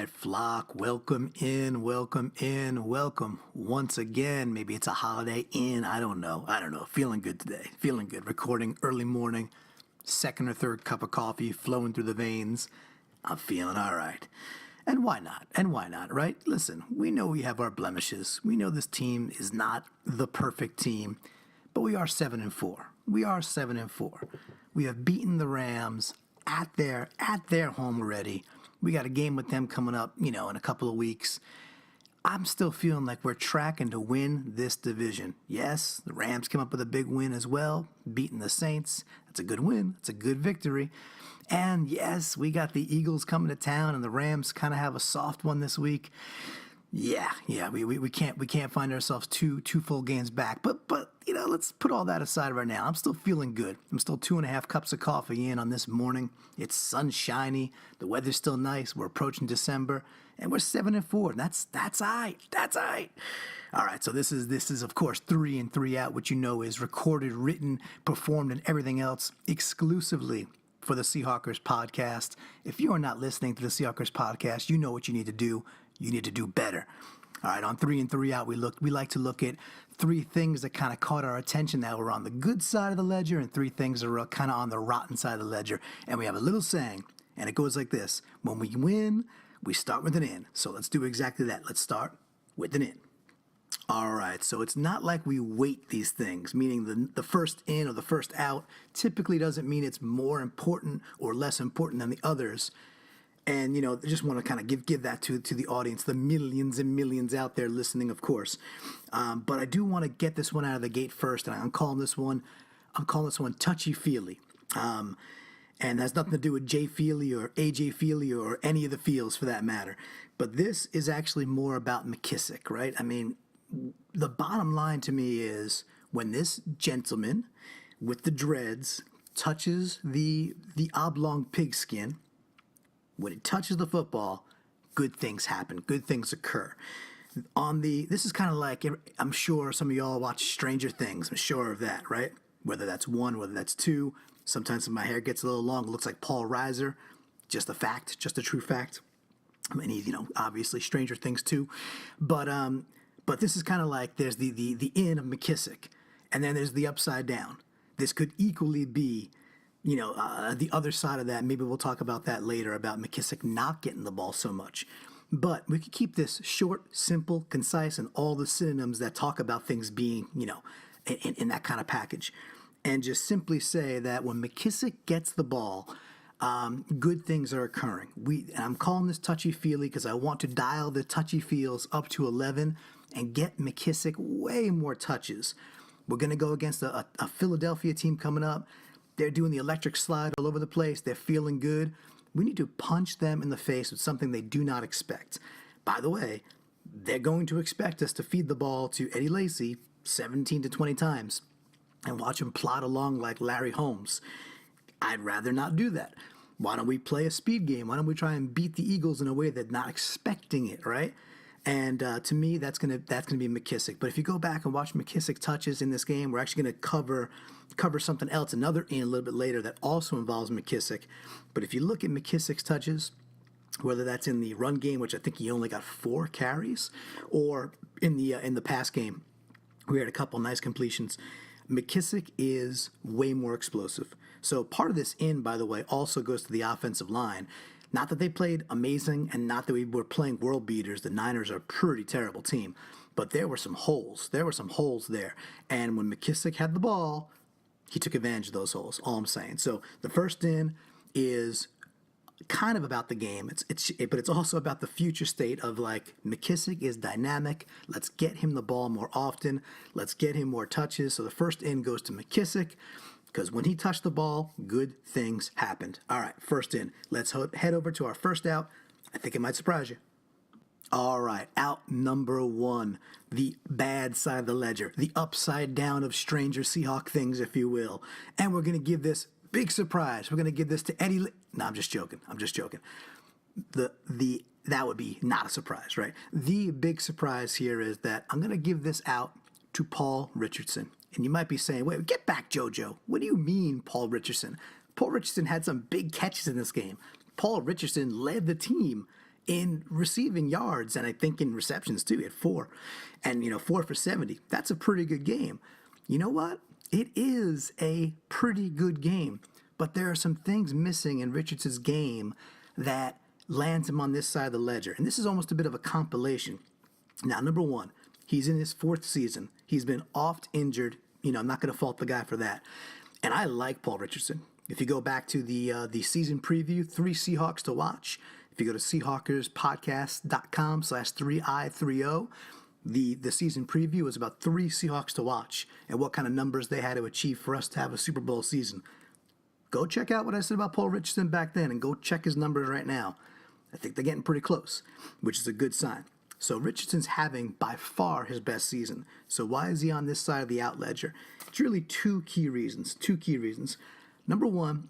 right, flock, welcome in, welcome in, welcome once again. Maybe it's a holiday in, I don't know. Feeling good today, feeling good. Recording early morning, second or third cup of coffee flowing through the veins. I'm feeling all right. And why not? Right? Listen, we know we have our blemishes. We know this team is not the perfect team, but we are 7-4. We are 7-4. We have beaten the Rams at their home already. We got a game with them coming up, in a couple of weeks. I'm still feeling like we're tracking to win this division. Yes, the Rams came up with a big win as well, beating the Saints. That's a good win. It's a good victory. And yes, we got the Eagles coming to town, and the Rams kind of have a soft one this week. Yeah, we can't find ourselves two full games back. But let's put all that aside right now. I'm still feeling good. I'm still 2.5 cups of coffee in on this morning. It's sunshiny. The weather's still nice. We're approaching December, and we're 7-4. That's all right. That's all right. All right. So this is of course 3 and 3 out, which is recorded, written, performed, and everything else exclusively for the Seahawks podcast. If you are not listening to the Seahawks podcast, you know what you need to do. You need to do better. All right, on 3 and 3 out, we like to look at 3 things that kind of caught our attention that were on the good side of the ledger, and 3 things that were kind of on the rotten side of the ledger. And we have a little saying, and it goes like this: when we win, we start with an in. So let's do exactly that. Let's start with an in. All right, so it's not like we weight these things, meaning the first in or the first out typically doesn't mean it's more important or less important than the others. And, I just want to kind of give that to the audience, the millions and millions out there listening, of course. But I do want to get this one out of the gate first, and I'm calling this one touchy-feely. And that's nothing to do with Jay Feely or AJ Feely or any of the Fields for that matter. But this is actually more about McKissic, right? I mean, the bottom line to me is when this gentleman with the dreads touches the oblong pigskin, when it touches the football, good things happen. Good things occur. This is kind of like, I'm sure some of y'all watch Stranger Things. I'm sure of that, right? Whether that's 1, whether that's 2. Sometimes when my hair gets a little long, it looks like Paul Reiser. Just a fact, just a true fact. I mean, he's, obviously Stranger Things too. But this is kind of like there's the in of McKissic, and then there's the upside down. This could equally be the other side of that. Maybe we'll talk about that later, about McKissic not getting the ball so much. But we could keep this short, simple, concise, and all the synonyms that talk about things being, in that kind of package. And just simply say that when McKissic gets the ball, good things are occurring. And I'm calling this touchy-feely because I want to dial the touchy-feels up to 11 and get McKissic way more touches. We're going to go against a Philadelphia team coming up. They're doing the electric slide all over the place. They're feeling good. We need to punch them in the face with something they do not expect. By the way, they're going to expect us to feed the ball to Eddie Lacy 17 to 20 times and watch him plod along like Larry Holmes. I'd rather not do that. Why don't we play a speed game? Why don't we try and beat the Eagles in a way they're not expecting it, right? And to me, that's gonna be McKissic. But if you go back and watch McKissic touches in this game, we're actually gonna cover something else, another in a little bit later that also involves McKissic. But if you look at McKissic's touches, whether that's in the run game, which I think he only got 4 carries, or in the pass game, we had a couple nice completions. McKissic is way more explosive. So part of this in, by the way, also goes to the offensive line. Not that they played amazing, and not that we were playing world beaters. The Niners are a pretty terrible team. But there were some holes. There were some holes there. And when McKissic had the ball, he took advantage of those holes, all I'm saying. So the first in is kind of about the game. But it's also about the future state of, like, McKissic is dynamic. Let's get him the ball more often. Let's get him more touches. So the first in goes to McKissic, because when he touched the ball, good things happened. All right, first in. Let's head over to our first out. I think it might surprise you. All right, out number 1, the bad side of the ledger, the upside down of Stranger Seahawk things, if you will. And we're going to give this big surprise. We're going to give this to Eddie. No, I'm just joking. That would be not a surprise, right? The big surprise here is that I'm going to give this out to Paul Richardson. And you might be saying, wait, get back, JoJo. What do you mean, Paul Richardson? Paul Richardson had some big catches in this game. Paul Richardson led the team in receiving yards, and I think in receptions too. He had 4, and 4 for 70. That's a pretty good game. You know what? It is a pretty good game, but there are some things missing in Richardson's game that lands him on this side of the ledger, and this is almost a bit of a compilation. Now, number one, he's in his 4th season. He's been oft injured. I'm not going to fault the guy for that. And I like Paul Richardson. If you go back to the season preview, 3 Seahawks to watch. If you go to Seahawkerspodcast.com/3i30, the season preview is about 3 Seahawks to watch and what kind of numbers they had to achieve for us to have a Super Bowl season. Go check out what I said about Paul Richardson back then and go check his numbers right now. I think they're getting pretty close, which is a good sign. So Richardson's having by far his best season. So why is he on this side of the out ledger? It's really two key reasons. Number one,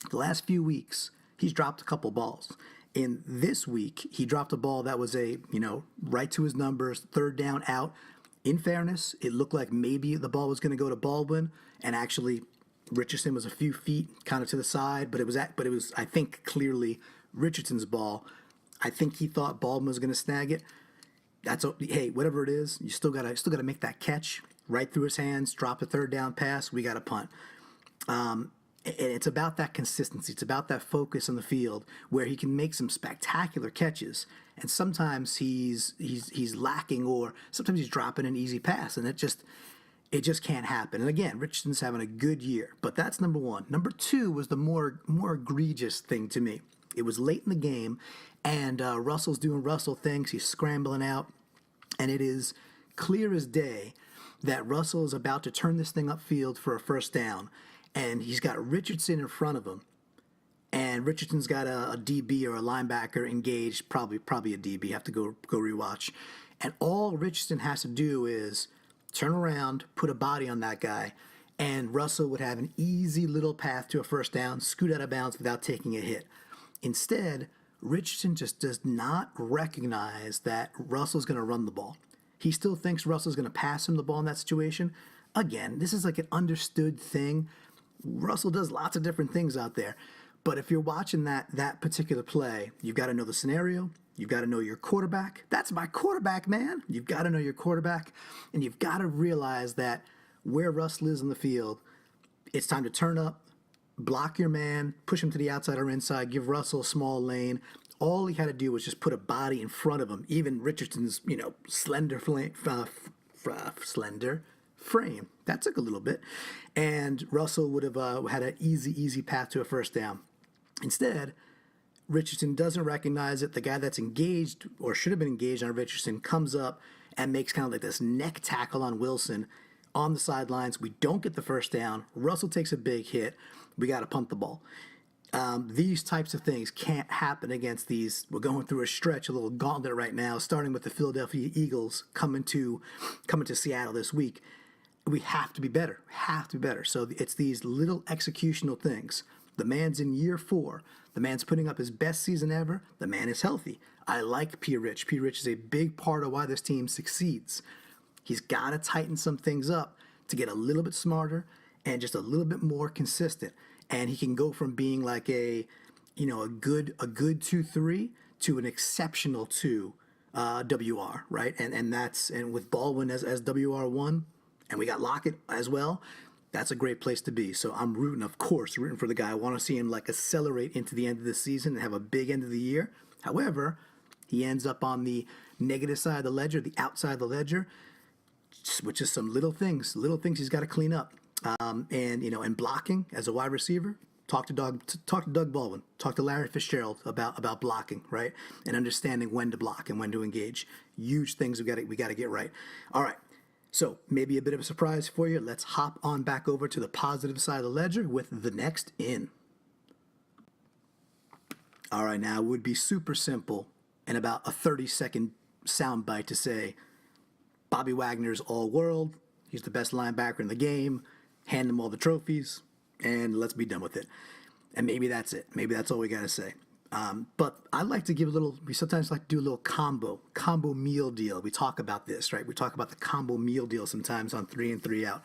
the last few weeks, he's dropped a couple balls. In this week, he dropped a ball that was right to his numbers, 3rd down out. In fairness, it looked like maybe the ball was going to go to Baldwin, and actually Richardson was a few feet kind of to the side, but it was I think clearly Richardson's ball. I think he thought Baldwin was going to snag it. Hey, whatever it is, you still gotta make that catch right through his hands, drop a 3rd down pass. We got a punt. And it's about that consistency. It's about that focus on the field where he can make some spectacular catches, and sometimes he's lacking, or sometimes he's dropping an easy pass, and it just can't happen. And again, Richardson's having a good year, but that's number one. Number two was the more egregious thing to me. It was late in the game, and Russell's doing Russell things. He's scrambling out, and it is clear as day that Russell is about to turn this thing upfield for a 1st down, and he's got Richardson in front of him, and Richardson's got a DB or a linebacker engaged, probably a DB. Have to go rewatch, and all Richardson has to do is turn around, put a body on that guy, and Russell would have an easy little path to a 1st down, scoot out of bounds without taking a hit. Instead, Richardson just does not recognize that Russell's going to run the ball. He still thinks Russell's going to pass him the ball in that situation. Again, this is like an understood thing. Russell does lots of different things out there. But if you're watching that particular play, you've got to know the scenario. You've got to know your quarterback. That's my quarterback, man. You've got to know your quarterback. And you've got to realize that where Russell is in the field, it's time to turn up, block your man, push him to the outside or inside, give Russell a small lane. All he had to do was just put a body in front of him. Even Richardson's, slender frame. That took a little bit. And Russell would have had an easy path to a 1st down. Instead, Richardson doesn't recognize it. The guy that's engaged, or should have been engaged on Richardson, comes up and makes kind of like this neck tackle on Wilson on the sidelines. We don't get the 1st down. Russell takes a big hit. We got to punt the ball. These types of things can't happen against these. We're going through a stretch, a little gauntlet right now, starting with the Philadelphia Eagles coming to Seattle this week. We have to be better. So it's these little executional things. The man's in year 4. The man's putting up his best season ever. The man is healthy. I like P. Rich. P. Rich is a big part of why this team succeeds. He's got to tighten some things up to get a little bit smarter and just a little bit more consistent. And he can go from being like a good 2-3 to an exceptional 2 WR, right? And with Baldwin as WR1, and we got Lockett as well. That's a great place to be. So I'm rooting for the guy. I want to see him accelerate into the end of the season and have a big end of the year. However, he ends up on the negative side of the ledger, the outside of the ledger, which is some little things he's got to clean up. And blocking as a wide receiver, talk to Doug Baldwin, talk to Larry Fitzgerald about blocking, right? And understanding when to block and when to engage. Huge things we got to get right. All right. So maybe a bit of a surprise for you. Let's hop on back over to the positive side of the ledger with the next in. All right, now it would be super simple and about a 30-second soundbite to say Bobby Wagner's all-world. He's the best linebacker in the game. Hand him all the trophies, and let's be done with it. And maybe that's it. Maybe that's all we got to say. But I like to give we sometimes like to do a little combo meal deal. We talk about this, right? We talk about the combo meal deal sometimes on 3 and 3 out.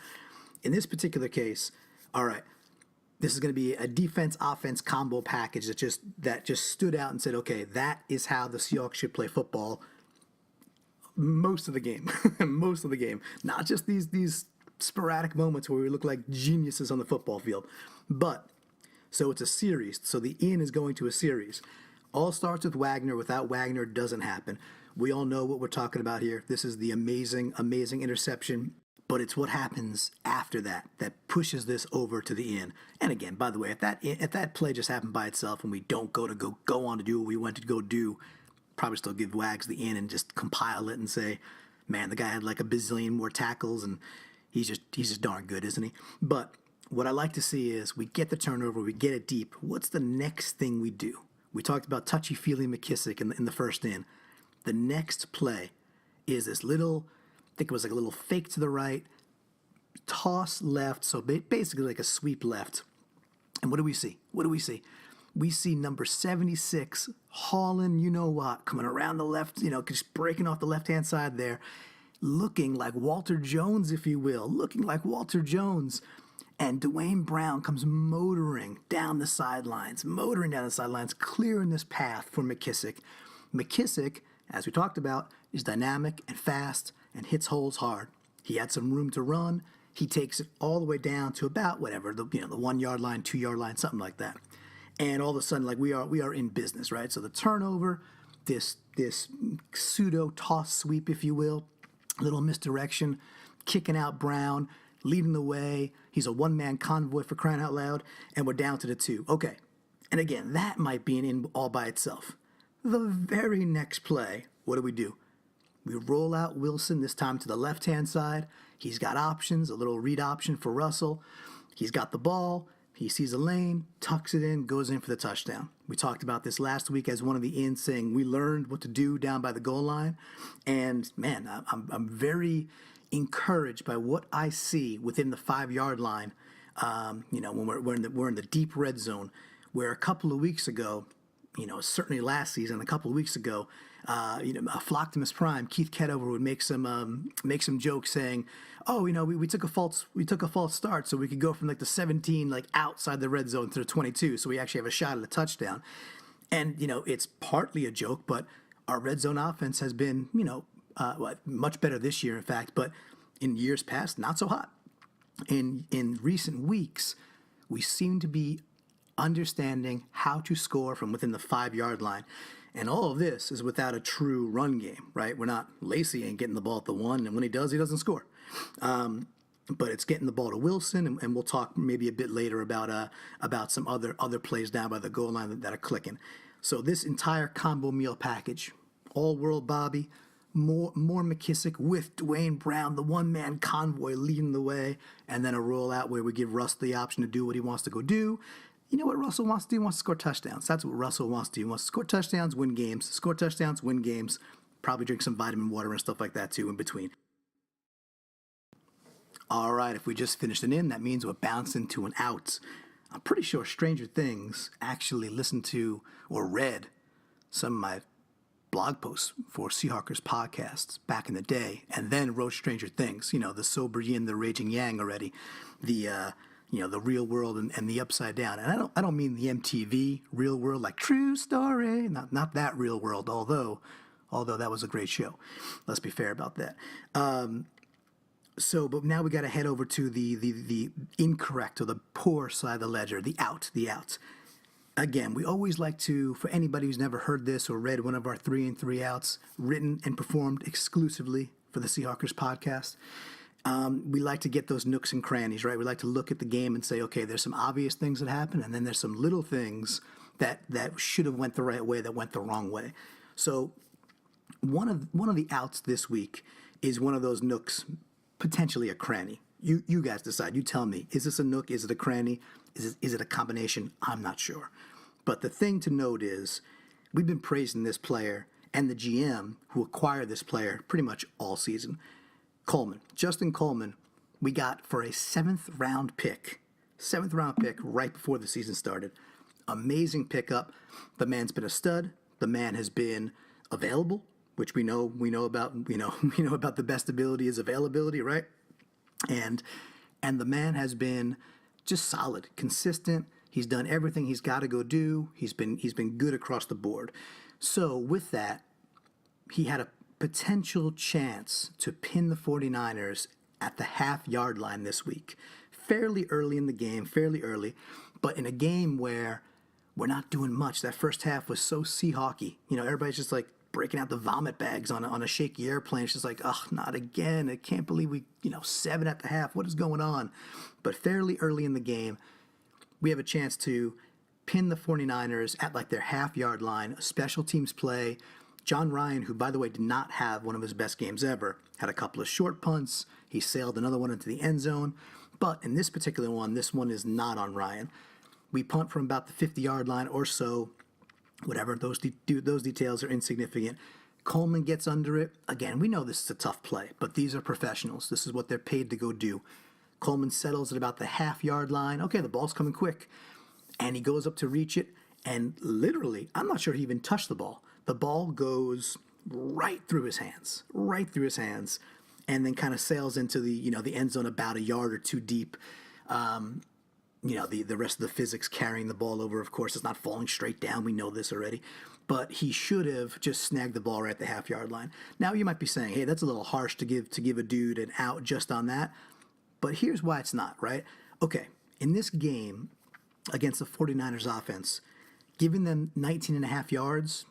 In this particular case, all right, This is going to be a defense-offense combo package that just stood out and said, okay, that is how the Seahawks should play football most of the game. Most of the game. Not just these sporadic moments where we look like geniuses on the football field. But, so it's a series. So the in is going to a series. All starts with Wagner. Without Wagner, it doesn't happen. We all know what we're talking about here. This is the amazing, amazing interception. But it's what happens after that pushes this over to the in. And again, by the way, if that play just happened by itself and we don't go on to do what we went to go do, probably still give Wags the in and just compile it and say, man, the guy had like a bazillion more tackles and he's just darn good, isn't he? But what I like to see is we get the turnover, we get it deep. What's the next thing we do? We talked about touchy-feely McKissick in the first in. The next play is this little, I think it was like a little fake to the right, toss left, so basically like a sweep left. And what do we see? We see number 76 hauling, you know what, coming around the left, just breaking off the left-hand side there, looking like Walter Jones, if you will, looking like Walter Jones. And Dwayne Brown comes motoring down the sidelines, clearing this path for McKissick. McKissick, as we talked about, is dynamic and fast and hits holes hard. He had some room to run. He takes it all the way down to about whatever, the 1 yard line, 2 yard line, something like that. And all of a sudden, like we are in business, right? So the turnover, this pseudo toss sweep, if you will, little misdirection, kicking out Brown, leading the way. He's a one-man convoy for crying out loud, and we're down to the 2. Okay. And again, that might be an in all by itself. The very next play, what do? We roll out Wilson, this time to the left-hand side. He's got options, a little read option for Russell. He's got the ball. He sees a lane, tucks it in, goes in for the touchdown. We talked about this last week as one of the ins saying we learned what to do down by the goal line. And, man, I'm very encouraged by what I see within the 5 yard line, when we're in the deep red zone, where a couple of weeks ago, certainly last season, a couple of weeks ago, Flocktimus Prime, Keith Ketover would make some jokes saying, "Oh, we took a false start, so we could go from like the 17 like outside the red zone to the 22, so we actually have a shot at a touchdown." And it's partly a joke, but our red zone offense has been much better this year, in fact, but in years past, not so hot. In recent weeks, we seem to be understanding how to score from within the 5 yard line. And all of this is without a true run game, right? We're not, Lacey ain't getting the ball at the 1, and when he does, he doesn't score. But it's getting the ball to Wilson, and we'll talk maybe a bit later about some other plays down by the goal line that are clicking. So this entire combo meal package, all-world Bobby, more McKissick with Dwayne Brown, the one-man convoy leading the way, and then a rollout where we give Russ the option to do what he wants to go do. You know what Russell wants to do? He wants to score touchdowns. That's what Russell wants to do. He wants to score touchdowns, win games. Score touchdowns, win games. Probably drink some vitamin water and stuff like that, too, in between. All right, if we just finished an in, that means we're bouncing to an out. I'm pretty sure Stranger Things actually listened to or read some of my blog posts for Seahawks podcasts back in the day, and then wrote Stranger Things. The sober yin, the raging yang already. The real world and the upside down. And I don't mean the MTV real world, like true story, not that real world, although that was a great show. Let's be fair about that. But now we got to head over to the incorrect or the poor side of the ledger, the out. Again, we always like to, for anybody who's never heard this or read one of our 3 and 3 outs, written and performed exclusively for the Seahawks podcast, we like to get those nooks and crannies, right? We like to look at the game and say, okay, there's some obvious things that happen, and then there's some little things that should have went the right way that went the wrong way. So one of the outs this week is one of those nooks, potentially a cranny. You guys decide. You tell me. Is this a nook? Is it a cranny? Is it a combination? I'm not sure. But the thing to note is we've been praising this player and the GM who acquired this player pretty much all season. Justin Coleman, we got for a 7th round pick right before the season started. Amazing pickup. The man's been a stud. The man has been available, which we know about. We know about the best ability is availability, right? And the man has been just solid, consistent. He's done everything he's got to go do. He's been good across the board. So with that, he had a potential chance to pin the 49ers at the half-yard line this week. Fairly early in the game, fairly early, but in a game where we're not doing much. That first half was so Seahawky. Everybody's just like breaking out the vomit bags on a shaky airplane. It's just like, oh, not again. I can't believe we, 7 at the half. What is going on? But fairly early in the game, we have a chance to pin the 49ers at like their half-yard line, a special teams play. John Ryan, who, by the way, did not have one of his best games ever, had a couple of short punts. He sailed another one into the end zone. But in this particular one, this one is not on Ryan. We punt from about the 50-yard line or so. Whatever, those details are insignificant. Coleman gets under it. Again, we know this is a tough play, but these are professionals. This is what they're paid to go do. Coleman settles at about the half-yard line. Okay, the ball's coming quick. And he goes up to reach it, and literally, I'm not sure he even touched the ball. The ball goes right through his hands, and then kind of sails into the end zone about a yard or two deep. The rest of the physics carrying the ball over, of course, it's not falling straight down. We know this already. But he should have just snagged the ball right at the half-yard line. Now, you might be saying, hey, that's a little harsh to give a dude an out just on that. But here's why it's not, right? Okay, in this game against the 49ers offense, giving them 19 and a half yards,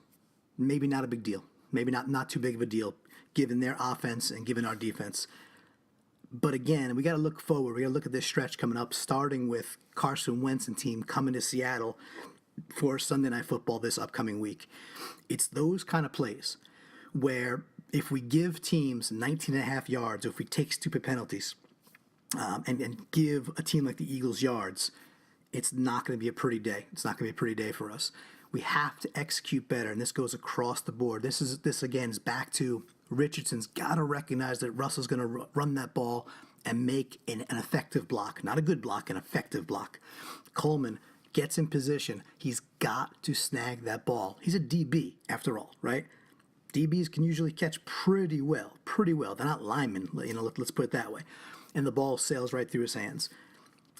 maybe not a big deal. Maybe not too big of a deal, given their offense and given our defense. But again, we got to look forward. We got to look at this stretch coming up, starting with Carson Wentz and team coming to Seattle for Sunday Night Football this upcoming week. It's those kind of plays where if we give teams 19 and a half yards, or if we take stupid penalties and give a team like the Eagles yards, it's not going to be a pretty day. It's not going to be a pretty day for us. We have to execute better, and this goes across the board. This again is back to Richardson's got to recognize that Russell's going to run that ball and make an effective block. Not a good block, an effective block. Coleman gets in position. He's got to snag that ball. He's a DB, after all, right? DBs can usually catch pretty well. They're not linemen, let's put it that way. And the ball sails right through his hands.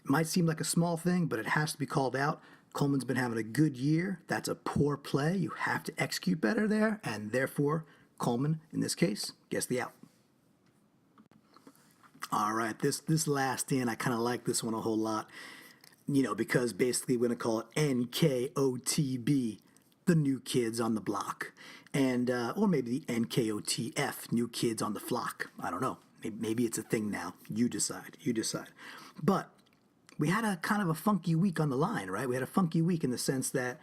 It might seem like a small thing, but it has to be called out. Coleman's been having a good year. That's a poor play. You have to execute better there, and therefore Coleman, in this case, gets the out. All right, this last in, I kind of like this one a whole lot, because basically we're going to call it NKOTB, the new kids on the block, and or maybe the NKOTF, new kids on the flock. I don't know. Maybe it's a thing now. You decide. But we had a kind of a funky week on the line, right? We had a funky week in the sense that,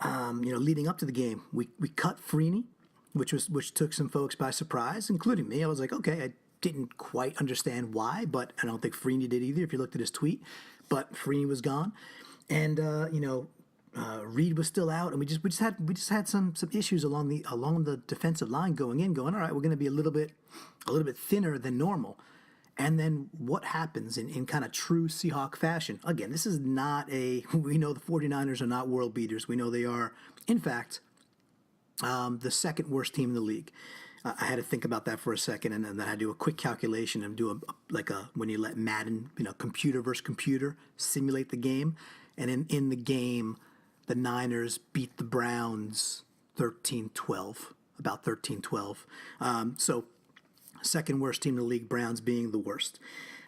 leading up to the game, we cut Freeney, which took some folks by surprise, including me. I was like, okay, I didn't quite understand why, but I don't think Freeney did either if you looked at his tweet. But Freeney was gone, and Reed was still out, and we just had some issues along the defensive line going. All right, we're going to be a little bit thinner than normal. And then what happens in kind of true Seahawk fashion? Again, this is not we know the 49ers are not world beaters. We know they are, in fact, the second worst team in the league. I had to think about that for a second, and then I had to do a quick calculation and do when you let Madden, computer versus computer, simulate the game. And in the game, the Niners beat the Browns 13-12, about 13-12. So second worst team in the league, Browns being the worst.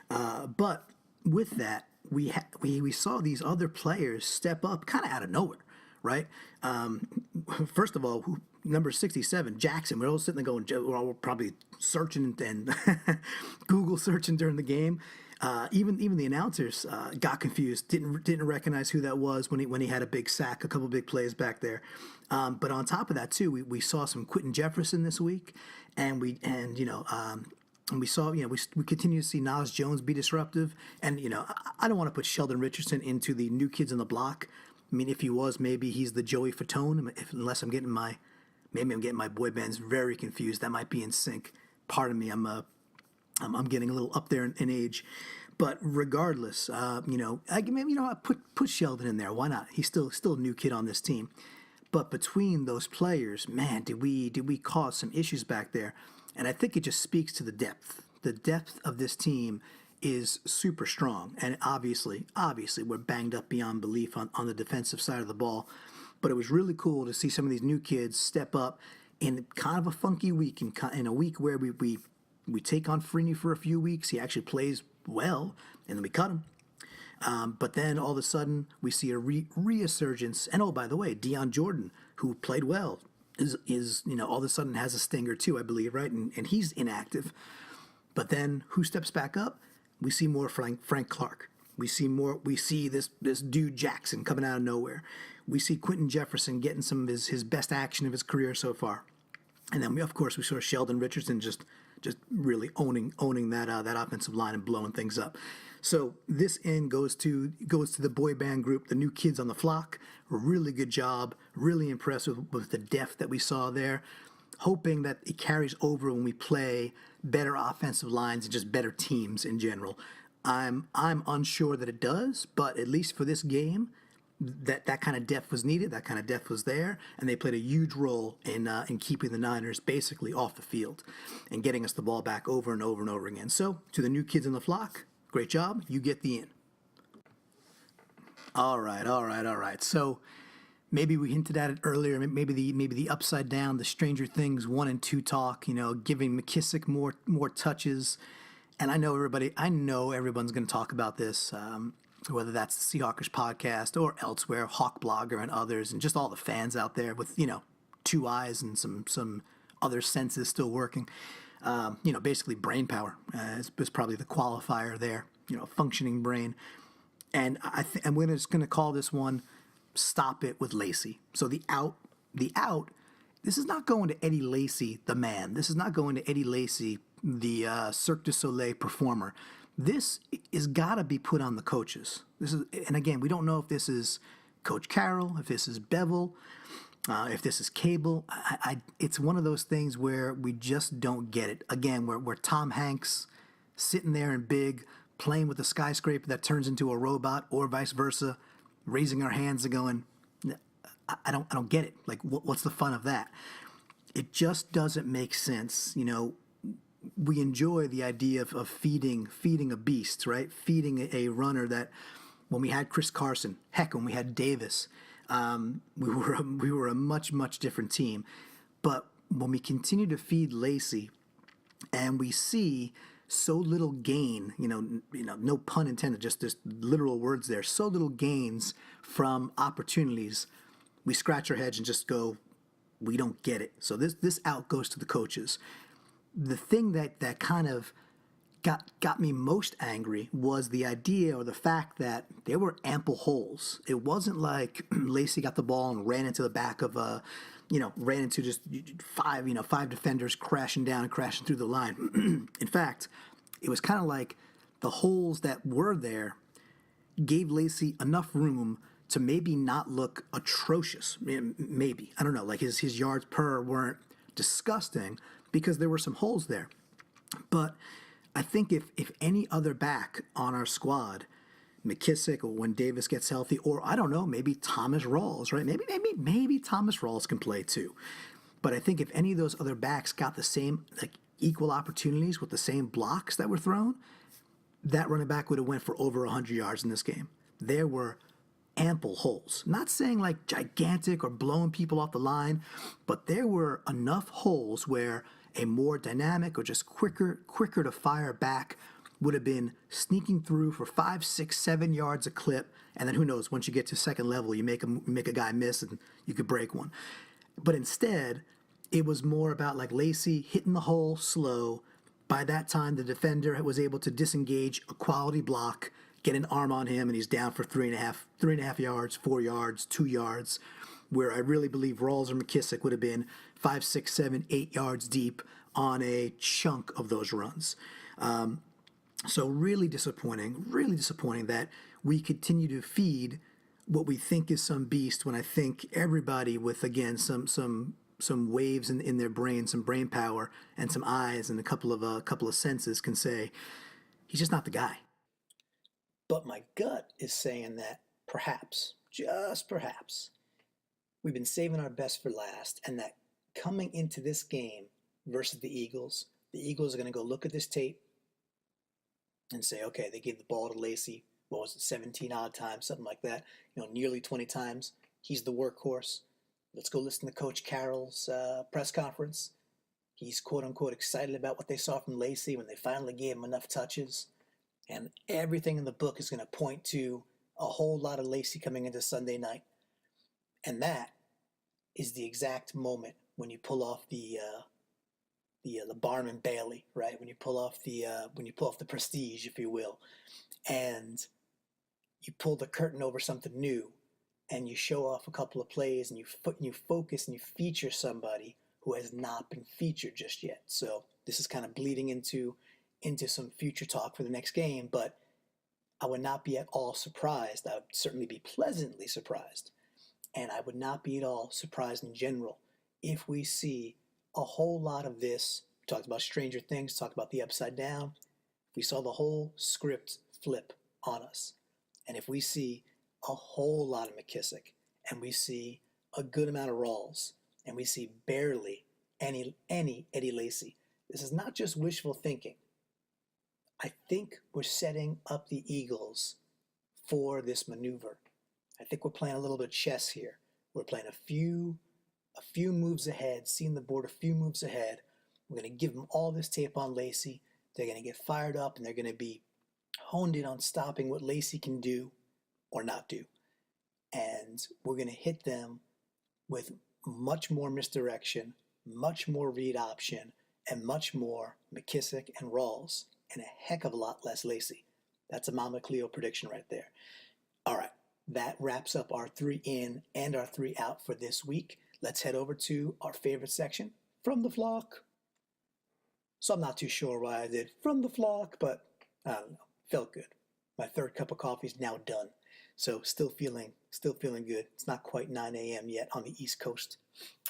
But with that, we saw these other players step up kind of out of nowhere, right? First of all, number 67, Jackson. We're all sitting there going, we're all probably searching and Google searching during the game. Even the announcers got confused, didn't recognize who that was when he had a big sack, a couple big plays back there. But on top of that too, we saw some Quentin Jefferson this week, and we saw we continue to see Nas Jones be disruptive. And I don't want to put Sheldon Richardson into the new kids on the block. I mean, if he was, maybe he's the Joey Fatone. Unless I'm getting my boy bands very confused. That might be in sync. Pardon me, I'm getting a little up there in age, but regardless, I put Sheldon in there. Why not? He's still a new kid on this team. But between those players, man, did we cause some issues back there? And I think it just speaks to the depth of this team is super strong, and obviously we're banged up beyond belief on the defensive side of the ball. But it was really cool to see some of these new kids step up in kind of a funky week, in a week where we take on Freeney for a few weeks. He actually plays well, and then we cut him. But then all of a sudden we see a resurgence, and oh, by the way, Deion Jordan, who played well, is all of a sudden has a stinger too, I believe, right? And he's inactive. But then who steps back up? We see more Frank Clark. We see this dude Jackson coming out of nowhere. We see Quentin Jefferson getting some of his best action of his career so far. And then we saw Sheldon Richardson just really owning that offensive line and blowing things up. So this end goes to the boy band group, the new kids on the flock. Really good job. Really impressed with the depth that we saw there. Hoping that it carries over when we play better offensive lines and just better teams in general. I'm unsure that it does, but at least for this game, that kind of depth was needed. That kind of depth was there, and they played a huge role in keeping the Niners basically off the field and getting us the ball back over and over and over again. So to the new kids on the flock, great job. You get the in. All right. So maybe we hinted at it earlier. Maybe the upside down, the Stranger Things 1 and 2 talk. Giving McKissick more touches. And I know everyone's going to talk about this, whether that's the Seahawkers podcast or elsewhere, Hawk Blogger and others, and just all the fans out there with two eyes and some other senses still working. Basically brain power is probably the qualifier there. Functioning brain. And I'm just going to call this one "Stop It" with Lacey. So the out. This is not going to Eddie Lacy, the man. This is not going to Eddie Lacy, the Cirque du Soleil performer. This is got to be put on the coaches. And again, we don't know if this is Coach Carroll, if this is Bevel, if this is Cable. It's one of those things where we just don't get it. Again, we're Tom Hanks sitting there in big, playing with a skyscraper that turns into a robot, or vice versa, raising our hands and going, I don't get it. Like, what's the fun of that? It just doesn't make sense. We enjoy the idea of feeding a beast, right? Feeding a runner that, when we had Chris Carson, heck, when we had Davis, we were a much different team. But when we continue to feed Lacey, and we see so little gain, no pun intended, just literal words there, so little gains from opportunities, we scratch our heads and just go, we don't get it. So this out goes to the coaches. The thing that kind of got me most angry was the idea or the fact that there were ample holes. It wasn't like Lacey got the ball and ran into the back of ran into just five defenders crashing down and crashing through the line. In fact, it was kind of like the holes that were there gave Lacey enough room to maybe not look atrocious. Maybe. I don't know. Like his yards per weren't disgusting because there were some holes there. But I think if any other back on our squad, McKissick, or when Davis gets healthy, or I don't know, maybe Thomas Rawls, right? Maybe Thomas Rawls can play too. But I think if any of those other backs got the same, equal opportunities with the same blocks that were thrown, that running back would have went for over 100 yards in this game. There were ample holes. Not saying like gigantic or blowing people off the line, but there were enough holes where a more dynamic or just quicker to fire back would have been sneaking through for 5, 6, 7 yards a clip, and then who knows, once you get to second level, you make a guy miss and you could break one. But instead, it was more about like Lacey hitting the hole slow. By that time, the defender was able to disengage a quality block, get an arm on him, and he's down for 3.5 yards, 4 yards, 2 yards, where I really believe Rawls or McKissick would have been 5, 6, 7, 8 yards deep on a chunk of those runs. So really disappointing that we continue to feed what we think is some beast when I think everybody with, again, some waves in their brain, some brain power and some eyes and a couple of senses can say, he's just not the guy. But my gut is saying that perhaps, just perhaps, we've been saving our best for last, and that coming into this game versus the Eagles are going to go look at this tape, and say, okay, they gave the ball to Lacey, what was it, 17 odd times, something like that, nearly 20 times. He's the workhorse. Let's go listen to Coach Carroll's press conference. He's quote unquote excited about what they saw from Lacey when they finally gave him enough touches. And everything in the book is going to point to a whole lot of Lacey coming into Sunday night. And that is the exact moment when you pull off the Barnum and Bailey, right? When you pull off the prestige, if you will, and you pull the curtain over something new, and you show off a couple of plays, and you focus and you feature somebody who has not been featured just yet. So this is kind of bleeding into some future talk for the next game, but I would not be at all surprised. I would certainly be pleasantly surprised, and I would not be at all surprised in general if we see a whole lot of this. We talked about Stranger Things, talked about the Upside Down. We saw the whole script flip on us, and if we see a whole lot of McKissick, and we see a good amount of Rawls, and we see barely any Eddie Lacy, this is not just wishful thinking. I think we're setting up the Eagles for this maneuver. I think we're playing a little bit of chess here. We're playing a few moves ahead, seeing the board a few moves ahead. We're going to give them all this tape on Lacey. They're going to get fired up, and they're going to be honed in on stopping what Lacey can do or not do. And we're going to hit them with much more misdirection, much more read option, and much more McKissick and Rawls, and a heck of a lot less Lacey. That's a Mama Cleo prediction right there. All right, that wraps up our 3 in and our 3 out for this week. Let's head over to our favorite section, From the Flock. So I'm not too sure why I did From the Flock, but I don't know, felt good. My 3rd cup of coffee is now done. So still feeling good. It's not quite 9 a.m. yet on the East Coast.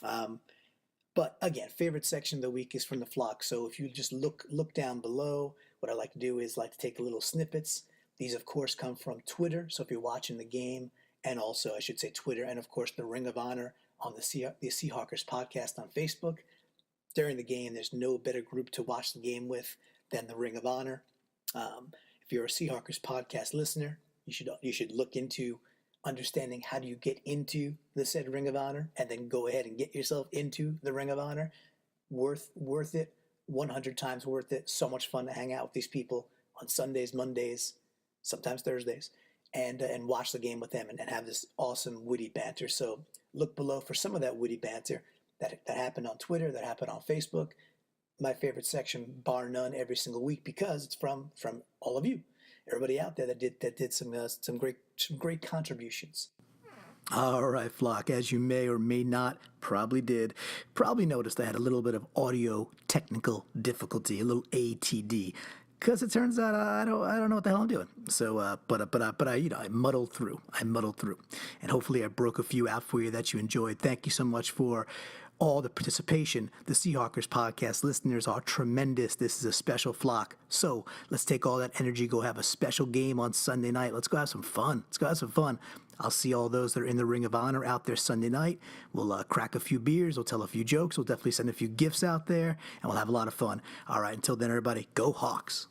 But again, favorite section of the week is From the Flock. So if you just look down below, what I like to do is like to take little snippets. These, of course, come from Twitter. So if you're watching the game, and also I should say Twitter, and of course the Ring of Honor on the Seahawks podcast on Facebook. During the game, there's no better group to watch the game with than the Ring of Honor. If you're a Seahawks podcast listener, you should look into understanding how do you get into the said Ring of Honor, and then go ahead and get yourself into the Ring of Honor. Worth it, 100 times worth it. So much fun to hang out with these people on Sundays, Mondays, sometimes Thursdays, and watch the game with them and have this awesome witty banter. So look below for some of that witty banter that happened on Twitter, that happened on Facebook. My favorite section, bar none, every single week, because it's from all of you, everybody out there that did some great contributions. All right, Flock, as you may or may not probably noticed I had a little bit of audio technical difficulty, a little ATD, because it turns out I don't know what the hell I'm doing. So, but I muddled through, and hopefully I broke a few out for you that you enjoyed. Thank you so much for all the participation. The Seahawks podcast listeners are tremendous. This is a special flock. So let's take all that energy, go have a special game on Sunday night. Let's go have some fun. I'll see all those that are in the Ring of Honor out there Sunday night. We'll crack a few beers. We'll tell a few jokes. We'll definitely send a few gifts out there, and we'll have a lot of fun. All right, until then, everybody, go Hawks.